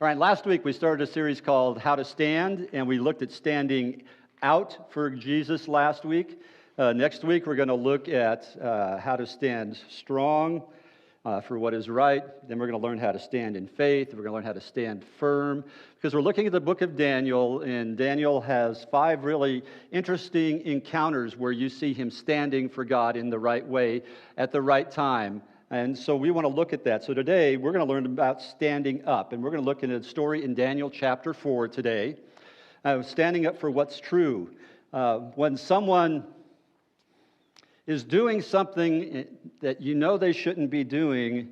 All right, last week we started a series called How to Stand, and we looked at standing out for Jesus last week. Next week we're going to look at how to stand strong for what is right. Then we're going to learn how to stand in faith. We're going to learn how to stand firm, because we're looking at the book of Daniel, and Daniel has 5 really interesting encounters where you see him standing for God in the right way at the right time. And so we want to look at that. So today we're going to learn about standing up, and we're going to look at a story in Daniel chapter 4 today. Standing up for what's true. When someone is doing something that you know they shouldn't be doing,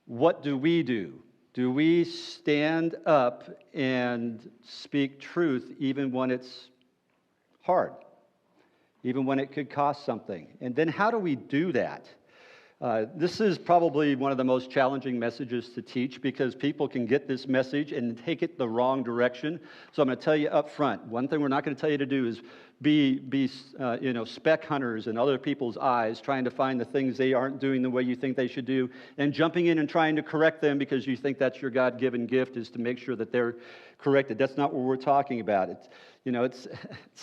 what do? Do we stand up and speak truth even when it's hard, even when it could cost something? And then how do we do that? This is probably one of the most challenging messages to teach, because people can get this message and take it the wrong direction. So I'm going to tell you up front, one thing we're not going to tell you to do is be speck hunters in other people's eyes, trying to find the things they aren't doing the way you think they should do, and jumping in and trying to correct them because you think that's your God-given gift, is to make sure that they're corrected. That's not what we're talking about. It's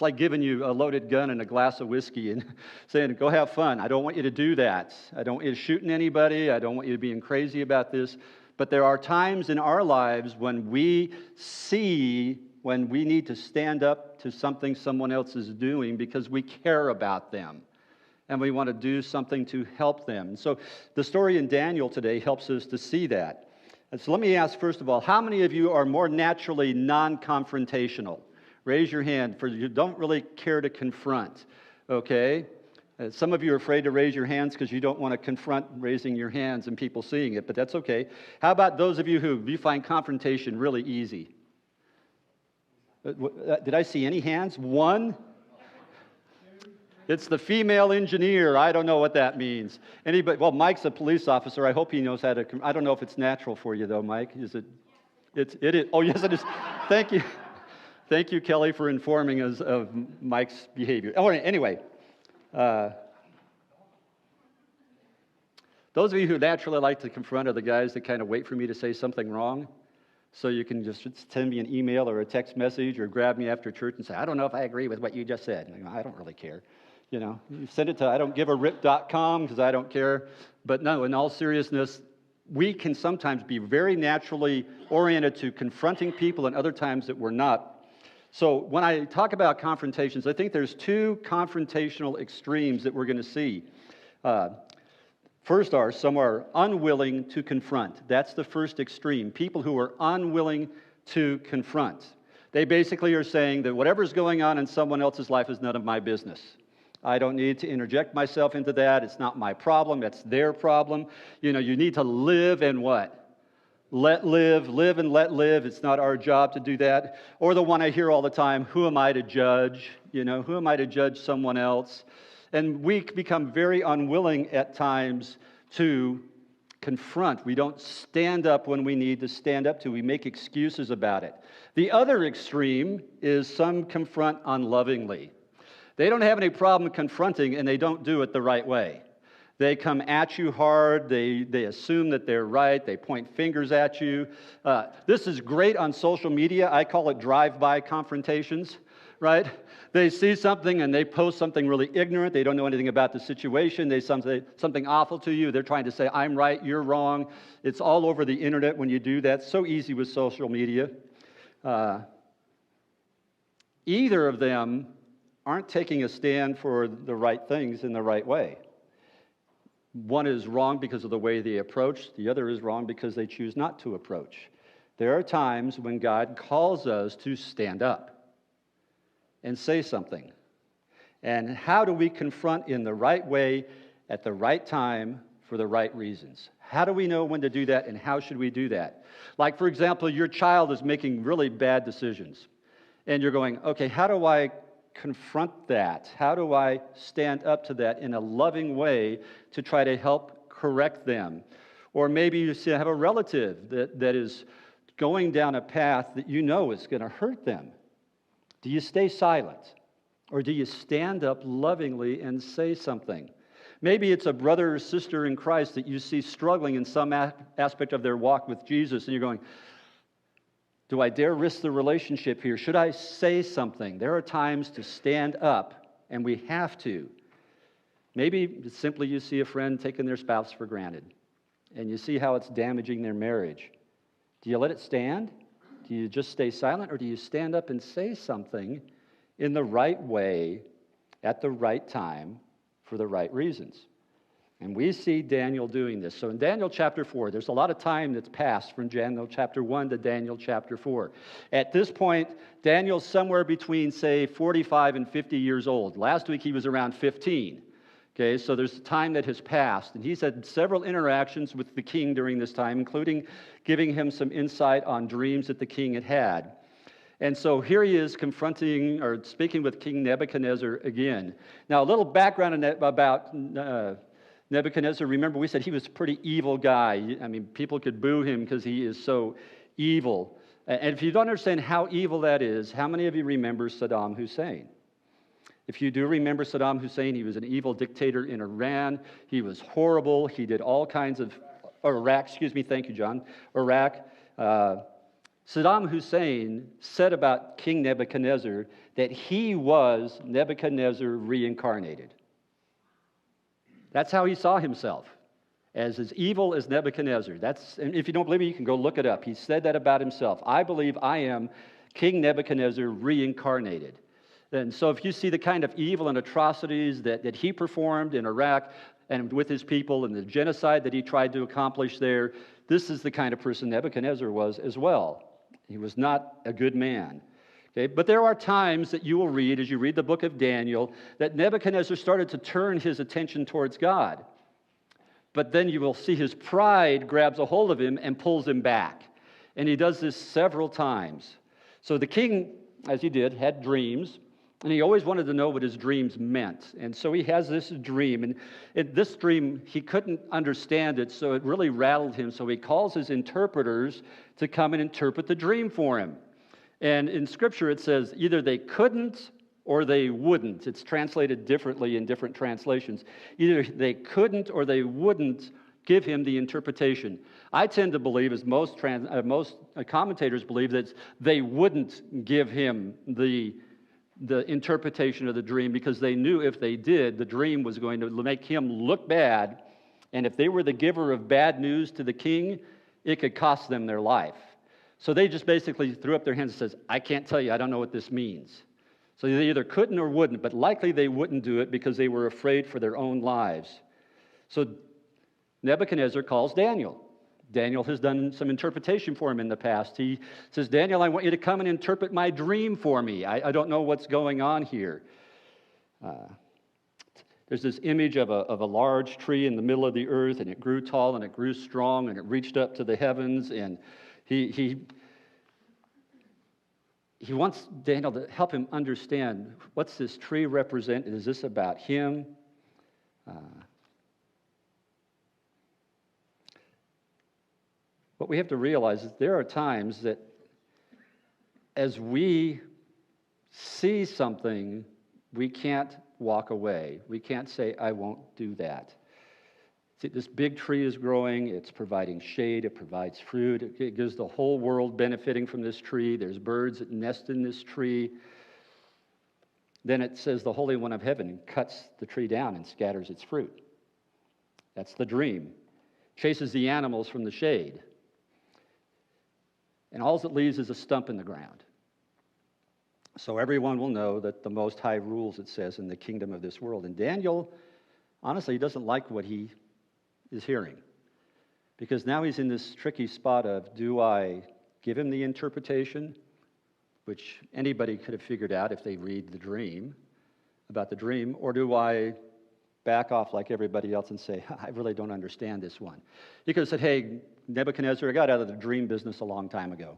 like giving you a loaded gun and a glass of whiskey and saying, go have fun. I don't want you to do that. I don't want you shooting anybody. I don't want you being crazy about this. But there are times in our lives when we need to stand up to something someone else is doing because we care about them and we want to do something to help them. And so the story in Daniel today helps us to see that. And so let me ask, first of all, how many of you are more naturally non-confrontational? Raise your hand for you don't really care to confront, okay? Some of you are afraid to raise your hands because you don't want to confront raising your hands and people seeing it, but that's okay. How about those of you who you find confrontation really easy? Did I see any hands? 1? It's the female engineer. I don't know what that means. Anybody? Well, Mike's a police officer. I hope he knows how to. I don't know if it's natural for you though, Mike. Is it? It is. Oh, yes, it is. Thank you. Thank you, Kelly, for informing us of Mike's behavior. Oh, anyway, those of you who naturally like to confront are the guys that kind of wait for me to say something wrong, so you can just send me an email or a text message or grab me after church and say, I don't know if I agree with what you just said. And I don't really care. You send it to idon'tgiverip.com because I don't care. But no, in all seriousness, we can sometimes be very naturally oriented to confronting people, and other times that we're not. So when I talk about confrontations, I think there's 2 confrontational extremes that we're going to see. First some are unwilling to confront. That's the first extreme. People who are unwilling to confront. They basically are saying that whatever's going on in someone else's life is none of my business. I don't need to interject myself into that. It's not my problem. That's their problem. You need to live and what? Live and let live. It's not our job to do that. Or the one I hear all the time, who am I to judge? Who am I to judge someone else? And we become very unwilling at times to confront. We don't stand up when we need to stand up to. We make excuses about it. The other extreme is some confront unlovingly. They don't have any problem confronting, and they don't do it the right way. They come at you hard. They assume that they're right. They point fingers at you. This is great on social media. I call it drive-by confrontations, right? They see something and they post something really ignorant. They don't know anything about the situation. They say something awful to you. They're trying to say, I'm right, you're wrong. It's all over the internet when you do that. So easy with social media. Either of them aren't taking a stand for the right things in the right way. One is wrong because of the way they approach. The other is wrong because they choose not to approach. There are times when God calls us to stand up and say something. And how do we confront in the right way, at the right time, for the right reasons? How do we know when to do that, and how should we do that? Like, for example, your child is making really bad decisions. And you're going, okay, how do I confront that? How do I stand up to that in a loving way to try to help correct them? Or maybe you have a relative that is going down a path that you know is going to hurt them. Do you stay silent? Or do you stand up lovingly and say something? Maybe it's a brother or sister in Christ that you see struggling in some aspect of their walk with Jesus, and you're going, Do I dare risk the relationship here? Should I say something? There are times to stand up, and we have to. Maybe simply you see a friend taking their spouse for granted, and you see how it's damaging their marriage. Do you let it stand? Do you just stay silent, or do you stand up and say something in the right way, at the right time, for the right reasons? And we see Daniel doing this. So in Daniel chapter 4, there's a lot of time that's passed from Daniel chapter 1 to Daniel chapter 4. At this point, Daniel's somewhere between, say, 45 and 50 years old. Last week he was around 15. Okay, so there's time that has passed. And he's had several interactions with the king during this time, including giving him some insight on dreams that the king had had. And so here he is confronting or speaking with King Nebuchadnezzar again. Now, a little background about Nebuchadnezzar. Remember, we said he was a pretty evil guy. I mean, people could boo him because he is so evil. And if you don't understand how evil that is, how many of you remember Saddam Hussein? If you do remember Saddam Hussein, he was an evil dictator in Iran. He was horrible. He did all kinds of, Iraq, excuse me, thank you, John, Iraq. Saddam Hussein said about King Nebuchadnezzar that he was Nebuchadnezzar reincarnated. That's how he saw himself, as evil as Nebuchadnezzar. And if you don't believe me, you can go look it up. He said that about himself. I believe I am King Nebuchadnezzar reincarnated. And so if you see the kind of evil and atrocities that he performed in Iraq and with his people and the genocide that he tried to accomplish there, this is the kind of person Nebuchadnezzar was as well. He was not a good man. Okay, but there are times that you will read, as you read the book of Daniel, that Nebuchadnezzar started to turn his attention towards God. But then you will see his pride grabs a hold of him and pulls him back. And he does this several times. So the king, as he did, had dreams, and he always wanted to know what his dreams meant. And so he has this dream, and this dream, he couldn't understand it, so it really rattled him. So he calls his interpreters to come and interpret the dream for him. And in Scripture, it says either they couldn't or they wouldn't. It's translated differently in different translations. Either they couldn't or they wouldn't give him the interpretation. I tend to believe, as most commentators believe, that they wouldn't give him the interpretation of the dream because they knew if they did, the dream was going to make him look bad. And if they were the giver of bad news to the king, it could cost them their life. So they just basically threw up their hands and says, I can't tell you, I don't know what this means. So they either couldn't or wouldn't, but likely they wouldn't do it because they were afraid for their own lives. So Nebuchadnezzar calls Daniel. Daniel has done some interpretation for him in the past. He says, Daniel, I want you to come and interpret my dream for me. I don't know what's going on here. There's this image of a large tree in the middle of the earth, and it grew tall and it grew strong and it reached up to the heavens, and he wants Daniel to help him understand, what's this tree represent? Is this about him? What we have to realize is there are times that as we see something, we can't walk away. We can't say, I won't do that. See, this big tree is growing. It's providing shade. It provides fruit. It gives the whole world benefiting from this tree. There's birds that nest in this tree. Then it says the Holy One of Heaven cuts the tree down and scatters its fruit. That's the dream. Chases the animals from the shade. And all it leaves is a stump in the ground. So everyone will know that the Most High rules, it says, in the kingdom of this world. And Daniel, honestly, he doesn't like what he is hearing. Because now he's in this tricky spot of, do I give him the interpretation, which anybody could have figured out if they read the dream, about the dream, or do I back off like everybody else and say, I really don't understand this one? He could have said, hey, Nebuchadnezzar, I got out of the dream business a long time ago.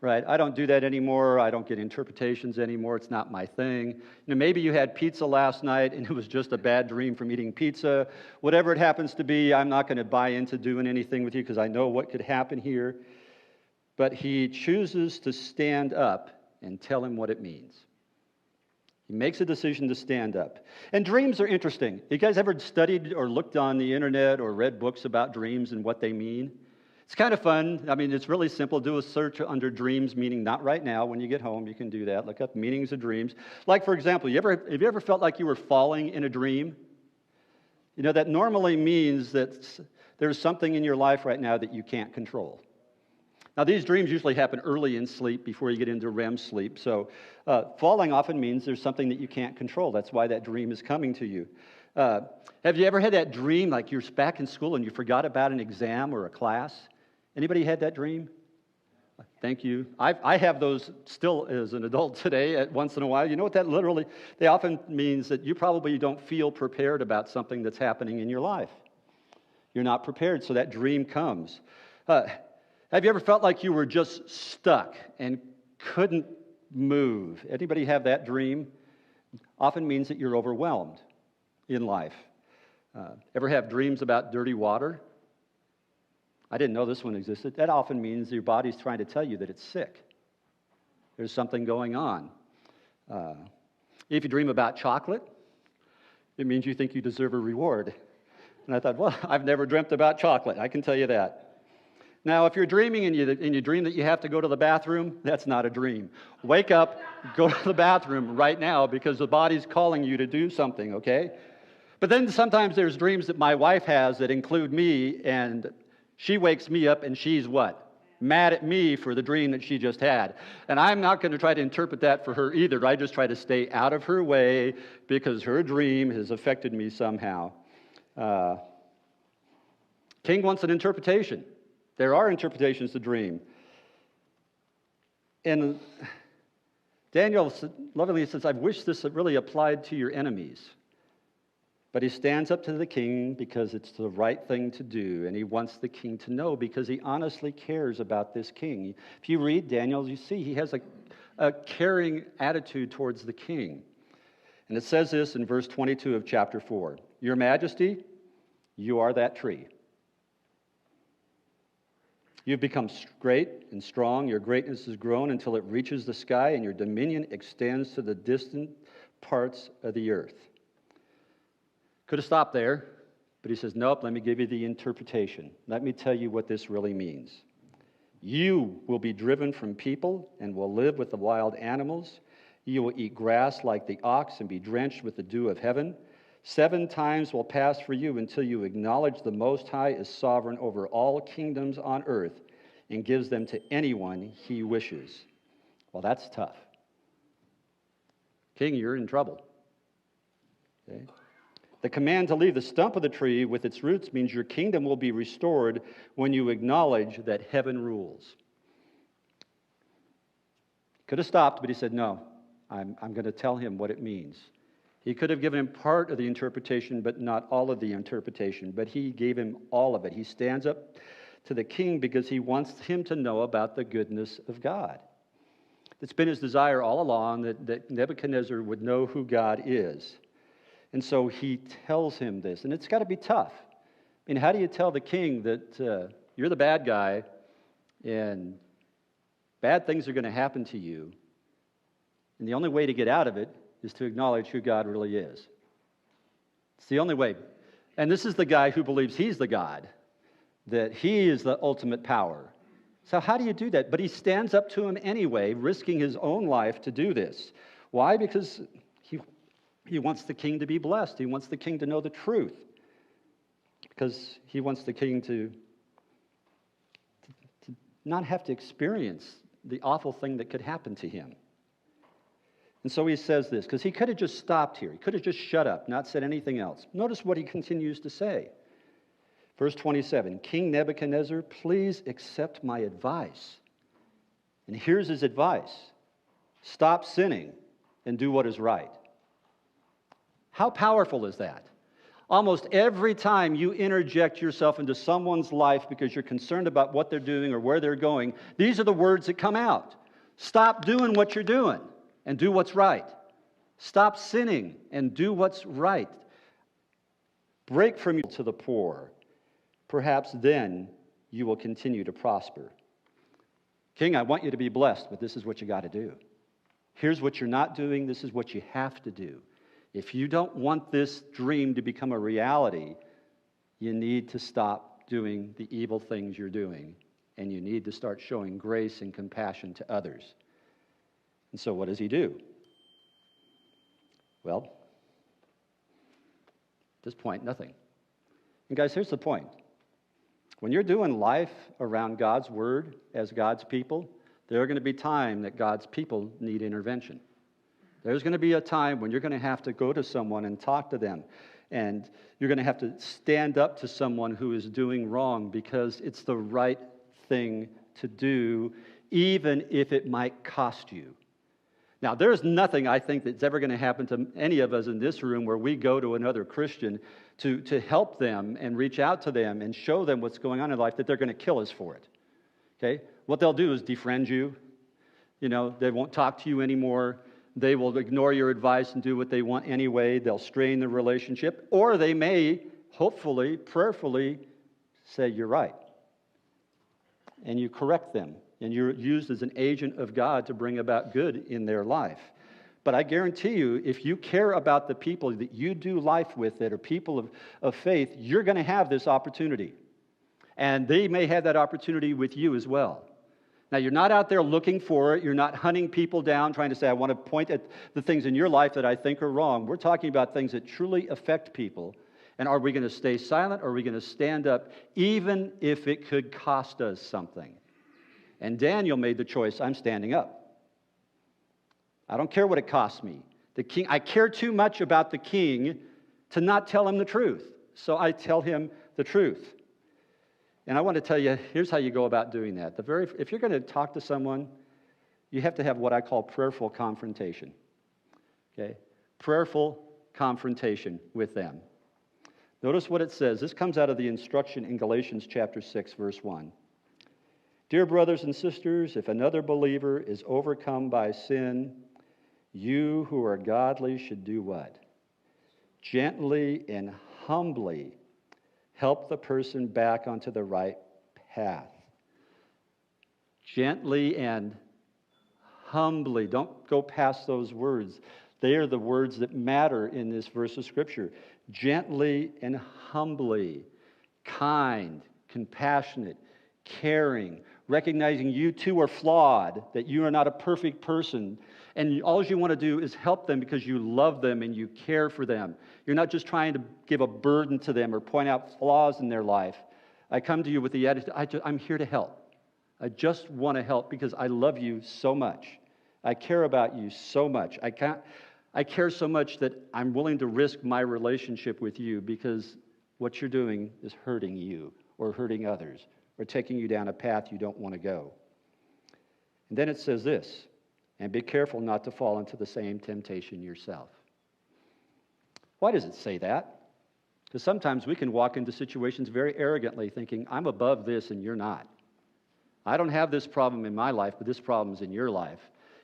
Right? I don't do that anymore. I don't get interpretations anymore. It's not my thing. You know, maybe you had pizza last night and it was just a bad dream from eating pizza. Whatever it happens to be, I'm not going to buy into doing anything with you because I know what could happen here. But he chooses to stand up and tell him what it means. He makes a decision to stand up. And dreams are interesting. You guys ever studied or looked on the internet or read books about dreams and what they mean? It's kind of fun. I mean, it's really simple. Do a search under dreams, meaning not right now. When you get home, you can do that. Look up meanings of dreams. Like, for example, have you ever felt like you were falling in a dream? You know, that normally means that there's something in your life right now that you can't control. Now, these dreams usually happen early in sleep before you get into REM sleep. So falling often means there's something that you can't control. That's why that dream is coming to you. Have you ever had that dream like you're back in school and you forgot about an exam or a class? Anybody had that dream? Thank you. I have those still as an adult today once in a while. You know what that literally, they often means that you probably don't feel prepared about something that's happening in your life. You're not prepared, so that dream comes. Have you ever felt like you were just stuck and couldn't move? Anybody have that dream? Often means that you're overwhelmed in life. Ever have dreams about dirty water? I didn't know this one existed. That often means your body's trying to tell you that it's sick. There's something going on. If you dream about chocolate, it means you think you deserve a reward. And I thought, well, I've never dreamt about chocolate. I can tell you that. Now, if you're dreaming and you dream that you have to go to the bathroom, that's not a dream. Wake up, go to the bathroom right now because the body's calling you to do something, okay? But then sometimes there's dreams that my wife has that include me, and she wakes me up and she's what? Mad at me for the dream that she just had. And I'm not going to try to interpret that for her either. I just try to stay out of her way because her dream has affected me somehow. King wants an interpretation. There are interpretations to dream. And Daniel lovingly says, I wish this had really applied to your enemies. But he stands up to the king because it's the right thing to do, and he wants the king to know because he honestly cares about this king. If you read Daniel, you see he has a caring attitude towards the king. And it says this in verse 22 of chapter 4. Your Majesty, you are that tree. You've become great and strong. Your greatness has grown until it reaches the sky, and your dominion extends to the distant parts of the earth. Could have stopped there, but he says, nope, let me give you the interpretation. Let me tell you what this really means. You will be driven from people and will live with the wild animals. You will eat grass like the ox and be drenched with the dew of heaven. 7 times will pass for you until you acknowledge the Most High is sovereign over all kingdoms on earth and gives them to anyone he wishes. Well, that's tough. King, you're in trouble. Okay? The command to leave the stump of the tree with its roots means your kingdom will be restored when you acknowledge that heaven rules. Could have stopped, but he said, no, I'm going to tell him what it means. He could have given him part of the interpretation, but not all of the interpretation. But he gave him all of it. He stands up to the king because he wants him to know about the goodness of God. It's been his desire all along that Nebuchadnezzar would know who God is. And so he tells him this, and it's got to be tough. I mean, how do you tell the king that you're the bad guy and bad things are going to happen to you, and the only way to get out of it is to acknowledge who God really is? It's the only way. And this is the guy who believes he's the God, that he is the ultimate power. So how do you do that? But he stands up to him anyway, risking his own life to do this. Why? Because he wants the king to be blessed. He wants the king to know the truth. Because he wants the king to not have to experience the awful thing that could happen to him. And so he says this, because he could have just stopped here. He could have just shut up, not said anything else. Notice what he continues to say. Verse 27, King Nebuchadnezzar, please accept my advice. And here's his advice. Stop sinning and do what is right. How powerful is that? Almost every time you interject yourself into someone's life because you're concerned about what they're doing or where they're going, these are the words that come out. Stop doing what you're doing and do what's right. Stop sinning and do what's right. Break from you to the poor. Perhaps then you will continue to prosper. King, I want you to be blessed, but this is what you got to do. Here's what you're not doing. This is what you have to do. If you don't want this dream to become a reality, you need to stop doing the evil things you're doing, and you need to start showing grace and compassion to others. And so what does he do? Well, at this point, nothing. And guys, here's the point. When you're doing life around God's Word as God's people, there are going to be times that God's people need intervention. There's going to be a time when you're going to have to go to someone and talk to them. And you're going to have to stand up to someone who is doing wrong because it's the right thing to do, even if it might cost you. Now, there's nothing I think that's ever going to happen to any of us in this room where we go to another Christian to help them and reach out to them and show them what's going on in life that they're going to kill us for it. Okay? What they'll do is defriend you. They won't talk to you anymore. They will ignore your advice and do what they want anyway. They'll strain the relationship. Or they may, hopefully, prayerfully, say, you're right. And you correct them. And you're used as an agent of God to bring about good in their life. But I guarantee you, if you care about the people that you do life with that are people of faith, you're going to have this opportunity. And they may have that opportunity with you as well. Now, you're not out there looking for it. You're not hunting people down, trying to say, I want to point at the things in your life that I think are wrong. We're talking about things that truly affect people. And are we going to stay silent or are we going to stand up, even if it could cost us something? And Daniel made the choice, I'm standing up. I don't care what it costs me. The king, I care too much about the king to not tell him the truth. So I tell him the truth. And I want to tell you, here's how you go about doing that. If you're going to talk to someone, you have to have what I call prayerful confrontation. Okay? Prayerful confrontation with them. Notice what it says. This comes out of the instruction in Galatians chapter 6, verse 1. Dear brothers and sisters, if another believer is overcome by sin, you who are godly should do what? Gently and humbly help the person back onto the right path. Gently and humbly. Don't go past those words. They are the words that matter in this verse of Scripture. Gently and humbly. Kind, compassionate, caring, recognizing you too are flawed, that you are not a perfect person. And all you want to do is help them because you love them and you care for them. You're not just trying to give a burden to them or point out flaws in their life. I come to you with the attitude, I'm here to help. I just want to help because I love you so much. I care about you so much. I care so much that I'm willing to risk my relationship with you because what you're doing is hurting you or hurting others or taking you down a path you don't want to go. And then it says this, and be careful not to fall into the same temptation yourself. Why does it say that? Because sometimes we can walk into situations very arrogantly thinking, I'm above this and you're not. I don't have this problem in my life, but this problem is in your life.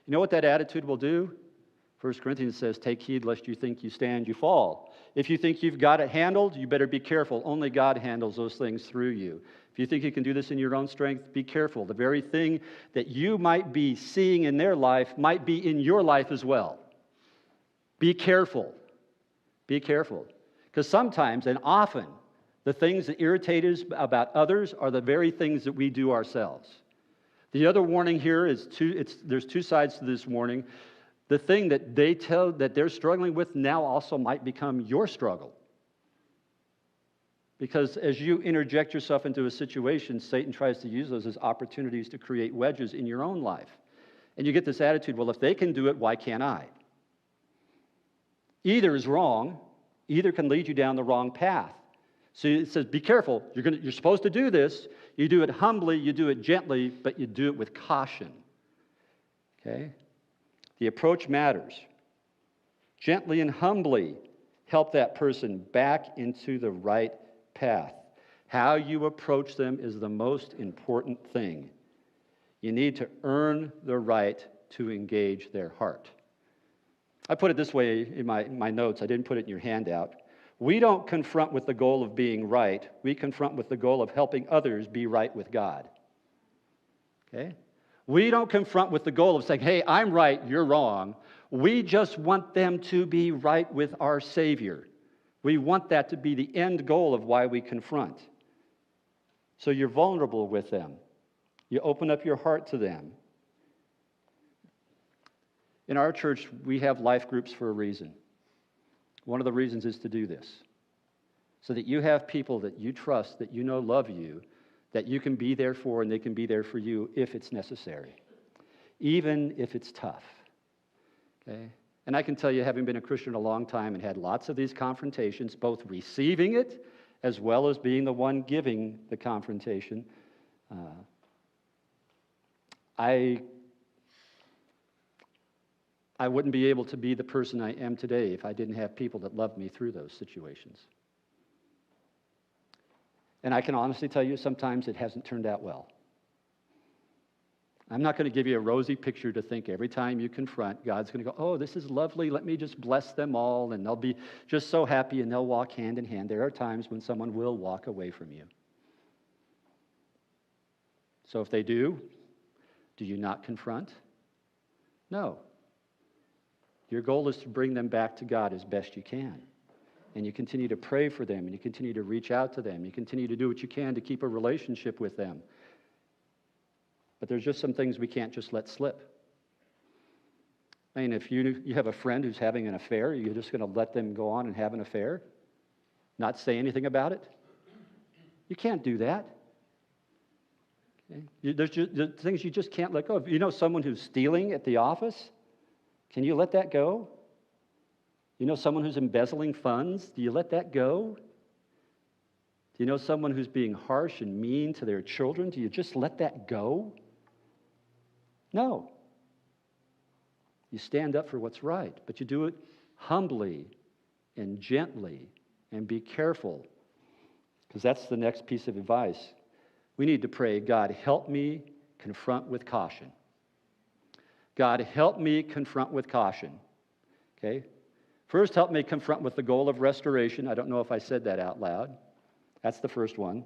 You know what that attitude will do? 1 Corinthians says, take heed lest you think you stand, you fall. If you think you've got it handled, you better be careful. Only God handles those things through you. If you think you can do this in your own strength, be careful. The very thing that you might be seeing in their life might be in your life as well. Be careful. Be careful. Because sometimes and often, the things that irritate us about others are the very things that we do ourselves. The other warning here is there's two sides to this warning. The thing that they tell that they're struggling with now also might become your struggle. Because as you interject yourself into a situation, Satan tries to use those as opportunities to create wedges in your own life. And you get this attitude, well, if they can do it, why can't I? Either is wrong, either can lead you down the wrong path. So it says, be careful. You're supposed to do this. You do it humbly, you do it gently, but you do it with caution. Okay? The approach matters. Gently and humbly help that person back into the right path. How you approach them is the most important thing. You need to earn the right to engage their heart. I put it this way in my notes. I didn't put it in your handout. We don't confront with the goal of being right. We confront with the goal of helping others be right with God. Okay? We don't confront with the goal of saying, hey, I'm right, you're wrong. We just want them to be right with our Savior. We want that to be the end goal of why we confront. So you're vulnerable with them. You open up your heart to them. In our church, we have life groups for a reason. One of the reasons is to do this, so that you have people that you trust, that you know love you, that you can be there for, and they can be there for you if it's necessary, even if it's tough. Okay? And I can tell you, having been a Christian a long time and had lots of these confrontations, both receiving it as well as being the one giving the confrontation, I wouldn't be able to be the person I am today if I didn't have people that loved me through those situations. And I can honestly tell you, sometimes it hasn't turned out well. I'm not going to give you a rosy picture to think every time you confront, God's going to go, oh, this is lovely, let me just bless them all, and they'll be just so happy, and they'll walk hand in hand. There are times when someone will walk away from you. So if they do you not confront? No. Your goal is to bring them back to God as best you can. And you continue to pray for them, and you continue to reach out to them. You continue to do what you can to keep a relationship with them. But there's just some things we can't just let slip. I mean, if you have a friend who's having an affair, you're just going to let them go on and have an affair? Not say anything about it? You can't do that. Okay? There's things you just can't let go of. You know someone who's stealing at the office? Can you let that go? You know someone who's embezzling funds? Do you let that go? Do you know someone who's being harsh and mean to their children? Do you just let that go? No. You stand up for what's right, but you do it humbly and gently, and be careful, because that's the next piece of advice. We need to pray, God, help me confront with caution. God, help me confront with caution. Okay? First, help me confront with the goal of restoration. I don't know if I said that out loud. That's the first one.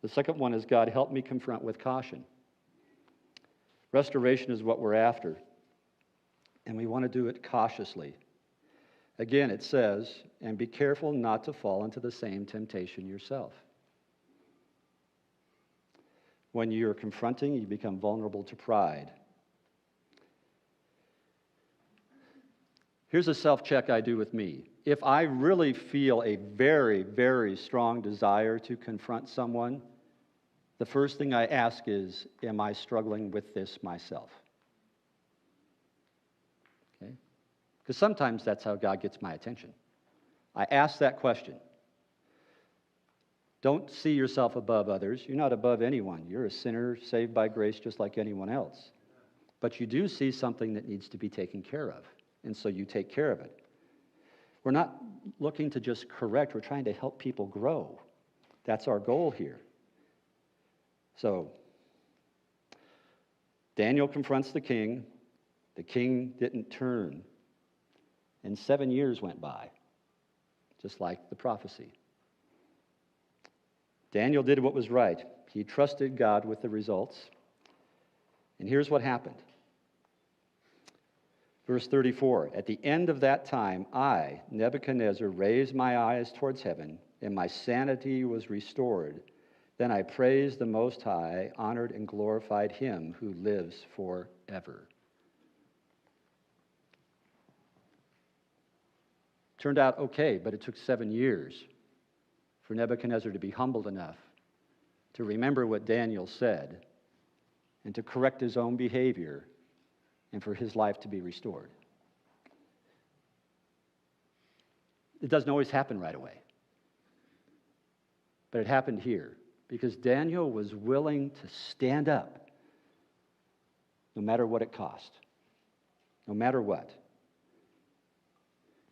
The second one is, God, help me confront with caution. Restoration is what we're after, and we want to do it cautiously. Again, it says, and be careful not to fall into the same temptation yourself. When you're confronting, you become vulnerable to pride. Here's a self-check I do with me. If I really feel a very, very strong desire to confront someone, the first thing I ask is, am I struggling with this myself? Okay? Because sometimes that's how God gets my attention. I ask that question. Don't see yourself above others. You're not above anyone. You're a sinner saved by grace just like anyone else. But you do see something that needs to be taken care of, and so you take care of it. We're not looking to just correct. We're trying to help people grow. That's our goal here. So, Daniel confronts the king. The king didn't turn. And 7 years went by, just like the prophecy. Daniel did what was right. He trusted God with the results. And here's what happened. Verse 34, at the end of that time, I, Nebuchadnezzar, raised my eyes towards heaven, and my sanity was restored. Then I praised the Most High, honored and glorified him who lives forever. Turned out okay, but it took 7 years for Nebuchadnezzar to be humbled enough to remember what Daniel said and to correct his own behavior and for his life to be restored. It doesn't always happen right away, but it happened here because Daniel was willing to stand up no matter what it cost, no matter what.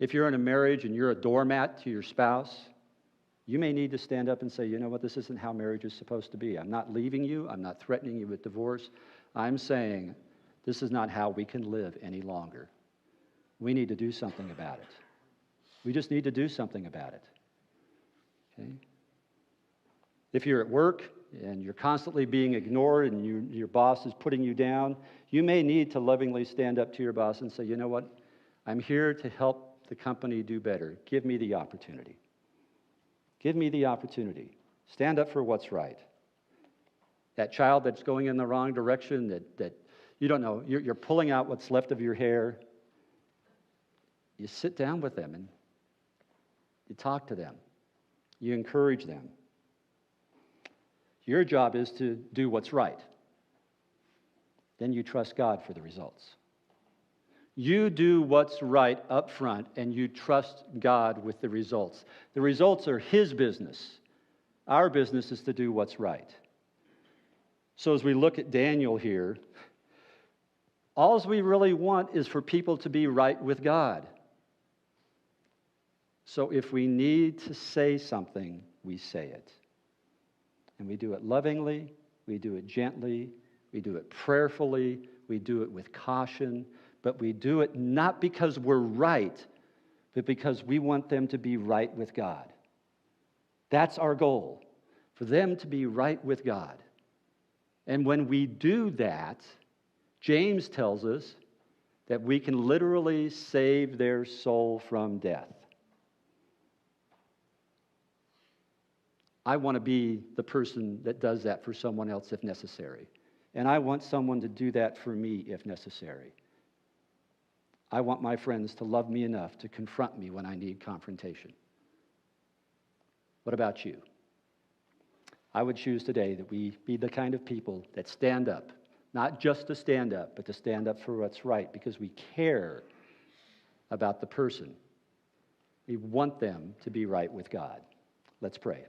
If you're in a marriage and you're a doormat to your spouse, you may need to stand up and say, you know what, this isn't how marriage is supposed to be. I'm not leaving you. I'm not threatening you with divorce. I'm saying this is not how we can live any longer. We need to do something about it. We just need to do something about it. Okay? If you're at work and you're constantly being ignored and your boss is putting you down, you may need to lovingly stand up to your boss and say, you know what, I'm here to help the company do better. Give me the opportunity. Give me the opportunity. Stand up for what's right. That child that's going in the wrong direction, that you don't know, you're pulling out what's left of your hair. You sit down with them and you talk to them. You encourage them. Your job is to do what's right. Then you trust God for the results. You do what's right up front, and you trust God with the results. The results are His business. Our business is to do what's right. So as we look at Daniel here, all we really want is for people to be right with God. So if we need to say something, we say it. And we do it lovingly, we do it gently, we do it prayerfully, we do it with caution, but we do it not because we're right, but because we want them to be right with God. That's our goal, for them to be right with God. And when we do that, James tells us that we can literally save their soul from death. I want to be the person that does that for someone else if necessary. And I want someone to do that for me if necessary. I want my friends to love me enough to confront me when I need confrontation. What about you? I would choose today that we be the kind of people that stand up, not just to stand up, but to stand up for what's right, because we care about the person. We want them to be right with God. Let's pray.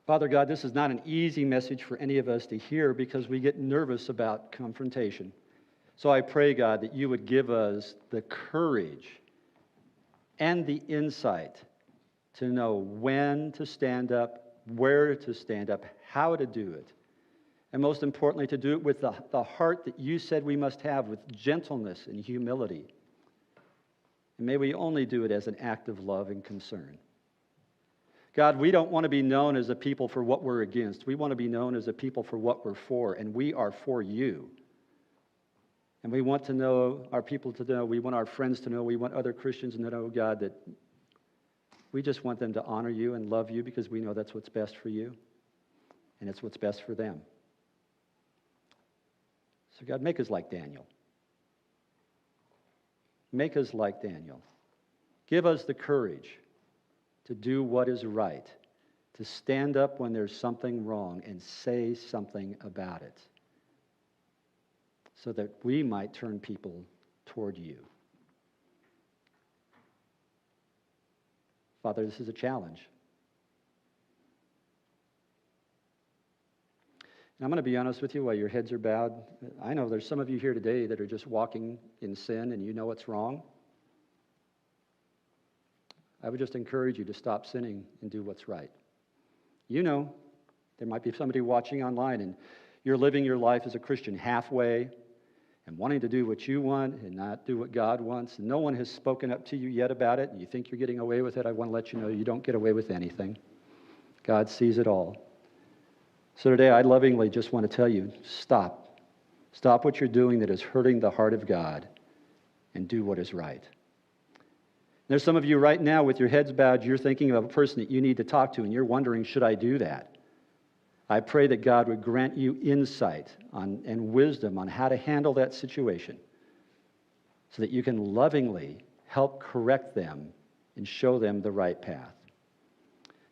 Father God, this is not an easy message for any of us to hear because we get nervous about confrontation. So I pray, God, that you would give us the courage and the insight to know when to stand up, where to stand up, how to do it, and most importantly, to do it with the heart that you said we must have, with gentleness and humility. And may we only do it as an act of love and concern. God, we don't want to be known as a people for what we're against. We want to be known as a people for what we're for, and we are for you. And we want to know, our people to know, we want our friends to know, we want other Christians to know, God, that we just want them to honor you and love you because we know that's what's best for you, and it's what's best for them. So God, make us like Daniel. Make us like Daniel. Give us the courage to do what is right, to stand up when there's something wrong and say something about it, so that we might turn people toward you. Father, this is a challenge. And I'm going to be honest with you while your heads are bowed. I know there's some of you here today that are just walking in sin and you know it's wrong. I would just encourage you to stop sinning and do what's right. You know, there might be somebody watching online and you're living your life as a Christian halfway and wanting to do what you want and not do what God wants. And no one has spoken up to you yet about it, and you think you're getting away with it. I want to let you know you don't get away with anything. God sees it all. So today I lovingly just want to tell you, stop. Stop what you're doing that is hurting the heart of God and do what is right. There's some of you right now with your heads bowed, you're thinking of a person that you need to talk to, and you're wondering, should I do that? I pray that God would grant you insight and wisdom on how to handle that situation so that you can lovingly help correct them and show them the right path.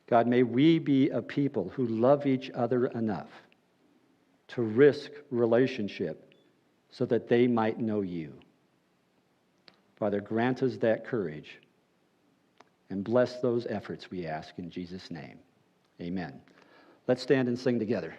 God, may we be a people who love each other enough to risk relationship so that they might know you. Father, grant us that courage and bless those efforts, we ask in Jesus' name. Amen. Let's stand and sing together.